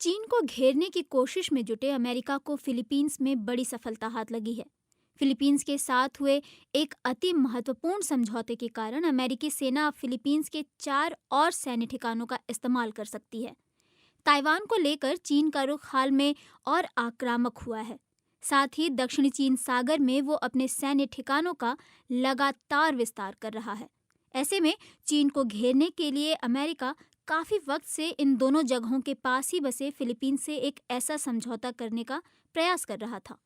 चीन को घेरने की कोशिश में जुटे अमेरिका को फिलीपींस में बड़ी सफलता हाथ लगी है। फिलीपींस के साथ हुए एक अति महत्वपूर्ण समझौते के कारण अमेरिकी सेना अब फिलीपींस के 4 और सैन्य ठिकानों का इस्तेमाल कर सकती है। ताइवान को लेकर चीन का रुख हाल में और आक्रामक हुआ है। साथ ही दक्षिणी चीन सागर में वो अपने सैन्य ठिकानों का लगातार विस्तार कर रहा है। ऐसे में चीन को घेरने के लिए अमेरिका काफी वक्त से इन दोनों जगहों के पास ही बसे फिलीपींस से एक ऐसा समझौता करने का प्रयास कर रहा था।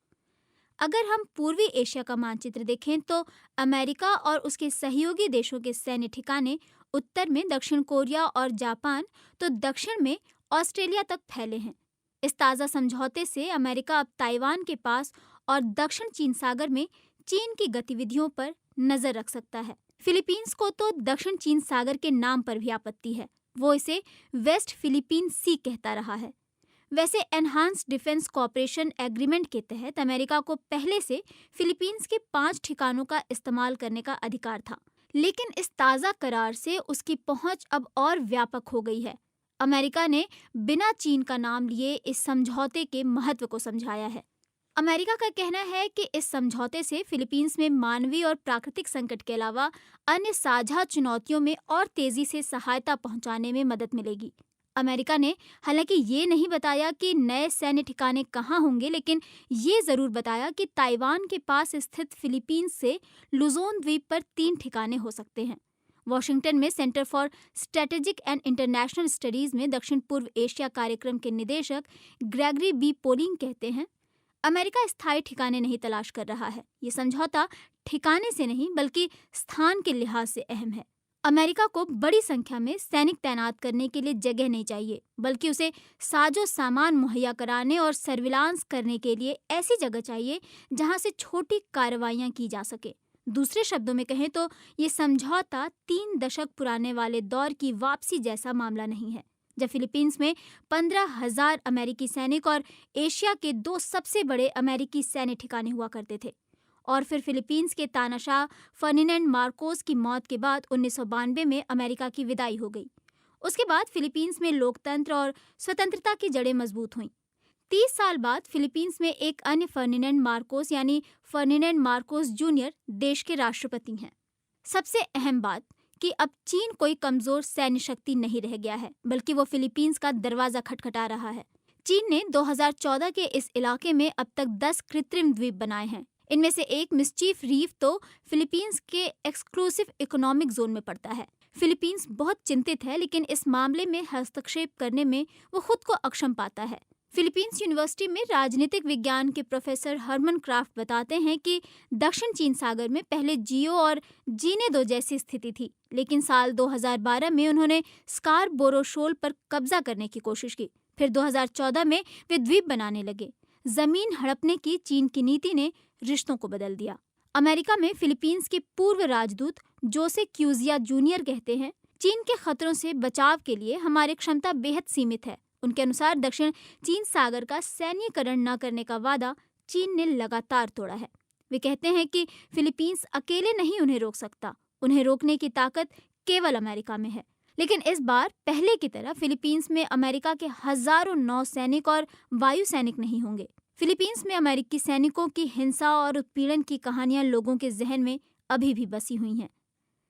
अगर हम पूर्वी एशिया का मानचित्र देखें तो अमेरिका और उसके सहयोगी देशों के सैन्य ठिकाने उत्तर में दक्षिण कोरिया और जापान तो दक्षिण में ऑस्ट्रेलिया तक फैले हैं। इस ताज़ा समझौते से अमेरिका अब ताइवान के पास और दक्षिण चीन सागर में चीन की गतिविधियों पर नजर रख सकता है। फिलीपींस को तो दक्षिण चीन सागर के नाम पर भी आपत्ति है। वो इसे वेस्ट फिलीपीन सी कहता रहा है। वैसे एनहांस्ड डिफेंस कॉपरेशन एग्रीमेंट के तहत अमेरिका को पहले से फिलीपींस के 5 ठिकानों का इस्तेमाल करने का अधिकार था, लेकिन इस ताज़ा करार से उसकी पहुंच अब और व्यापक हो गई है। अमेरिका ने बिना चीन का नाम लिए इस समझौते के महत्व को समझाया है। अमेरिका का कहना है कि इस समझौते से फिलीपींस में मानवीय और प्राकृतिक संकट के अलावा अन्य साझा चुनौतियों में और तेजी से सहायता पहुंचाने में मदद मिलेगी। अमेरिका ने हालांकि ये नहीं बताया कि नए सैन्य ठिकाने कहाँ होंगे, लेकिन ये जरूर बताया कि ताइवान के पास स्थित फिलीपींस से लुजोन द्वीप पर 3 ठिकाने हो सकते हैं। वॉशिंगटन में centre for strategic and international studies में दक्षिण पूर्व एशिया कार्यक्रम के निदेशक ग्रेगरी बी पोलिंग कहते हैं, अमेरिका स्थायी ठिकाने नहीं तलाश कर रहा है। ये समझौता ठिकाने से नहीं बल्कि स्थान के लिहाज से अहम है। अमेरिका को बड़ी संख्या में सैनिक तैनात करने के लिए जगह नहीं चाहिए, बल्कि उसे साजो सामान मुहैया कराने और सर्विलांस करने के लिए ऐसी जगह चाहिए जहां से छोटी कार्रवाइयां की जा सके। दूसरे शब्दों में कहें तो ये समझौता 3 दशक पुराने वाले दौर की वापसी जैसा मामला नहीं है, जब फिलीपींस में 15,000 अमेरिकी सैनिक और एशिया के 2 सबसे बड़े अमेरिकी सैन्य ठिकाने हुआ करते थे। और फिर फिलीपींस के तानाशाह फर्डिनेंड मार्कोस की मौत के बाद 1992 में अमेरिका की विदाई हो गई। उसके बाद फिलीपींस में लोकतंत्र और स्वतंत्रता की जड़ें मजबूत हुईं। 30 साल बाद फिलीपींस में एक अन्य फर्डिनेंड मार्कोस यानी फर्डिनेंड मार्कोस जूनियर देश के राष्ट्रपति हैं। सबसे अहम बात कि अब चीन कोई कमजोर सैन्य शक्ति नहीं रह गया है, बल्कि वो फिलीपींस का दरवाजा खटखटा रहा है। चीन ने 2014 के इस इलाके में अब तक 10 कृत्रिम द्वीप बनाए हैं। इनमें से एक मिस्चीफ रीफ तो फिलीपींस के एक्सक्लूसिव इकोनॉमिक जोन में पड़ता है। फिलीपींस बहुत चिंतित है, लेकिन इस मामले में हस्तक्षेप करने में वो खुद को अक्षम पाता है। फिलीपींस यूनिवर्सिटी में राजनीतिक विज्ञान के प्रोफेसर हरमन क्राफ्ट बताते हैं कि दक्षिण चीन सागर में पहले जियो और जीने दो जैसी स्थिति थी, लेकिन साल 2012 में उन्होंने स्कारबोरो शोल पर कब्जा करने की कोशिश की। फिर 2014 में वे द्वीप बनाने लगे। जमीन हड़पने की चीन की नीति ने रिश्तों को बदल दिया। अमेरिका में फिलीपींस के पूर्व राजदूत जोसे क्यूजिया जूनियर कहते हैं, चीन के खतरों से बचाव के लिए हमारी क्षमता बेहद सीमित है। उनके अनुसार दक्षिण चीन सागर का सैन्यीकरण न करने का वादा चीन ने लगातार तोड़ा है। वे कहते हैं कि फिलीपींस अकेले नहीं उन्हें रोक सकता, उन्हें रोकने की ताकत केवल अमेरिका में है। लेकिन इस बार पहले की तरह फिलीपींस में अमेरिका के हजारों नौसैनिक और वायु सैनिक नहीं होंगे। फिलीपींस में अमेरिकी सैनिकों की हिंसा और उत्पीड़न की कहानियां लोगों के जहन में अभी भी बसी हुई हैं।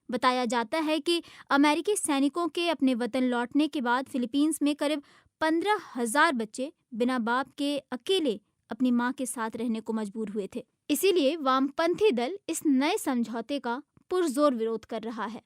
बताया जाता है कि अमेरिकी सैनिकों के अपने वतन लौटने के बाद फिलीपींस में करीब 15,000 बच्चे बिना बाप के अकेले अपनी मां के साथ रहने को मजबूर हुए थे। इसीलिए वामपंथी दल इस नए समझौते का पुरजोर विरोध कर रहा है।